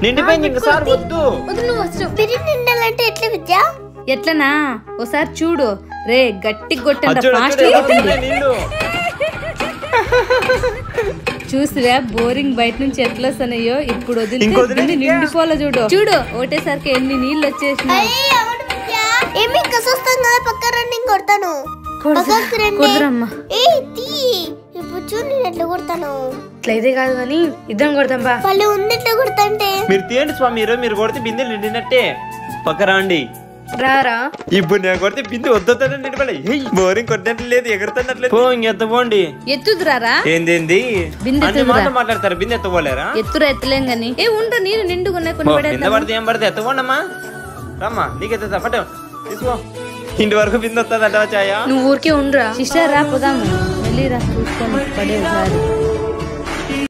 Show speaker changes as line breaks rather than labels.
నిండిపోయింది ఇంకసారి వద్దు.
నిండాలంటే ఎట్లా విద్య?
ఎట్లనా ఓసారి చూడు రే, గట్టి కొట్టండి చూసిరా బోరింగ్ బయట నుంచి ఎట్లా వస్తున్నాయో. ఇప్పుడు వదిలితే నిండిపోలే చూడు చూడు, ఒకటేసరికి ఎన్ని నీళ్ళు వచ్చేసినాయి.
ఏమి కసొస్తాం కదా, పక్క రన్నింగ్ కొడతాను.
ఇట్లయితే కాదు కానీ ఇద్దరం కొడతాం బా.
వాళ్ళు ఉంది ఎట్లా కొడతాంటే
మీరు తీయండి స్వామి, మీరు కొడితే బిందె నిండినట్టే. పక్క రండి
రారా.
ఇప్పుడు నేను కొడితే బిందె వద్దొద్దని నిండిపోలే. బోరింగ్ కొట్టినట్లు లేదు, ఎగురుతున్నట్లేదు. ఇంకెత్తపోండి.
ఎత్తుదురారా?
ఏందేంది అన్ని మాటలు మాట్లాడతారు, బిందె ఎత్తపోలేరా?
ఎత్తురా ఎత్తలేం గాని. ఉండ్రు నీరు నిండుకున్నాయి, కొన్ని
బిందె పడితే ఏం పడితే ఎత్తపోండమ్మా. రమ్మా నీకెత్తా పట్ట తీసుకో. ఇంటి వరకు బిందె వస్తుంది అంటావా ఛాయ?
నువ్వు ఊరికే ఉండరా.
సిస్టర్ రా పోదాము, వెళ్ళిరా చూసుకొని పడే ఒకసారి.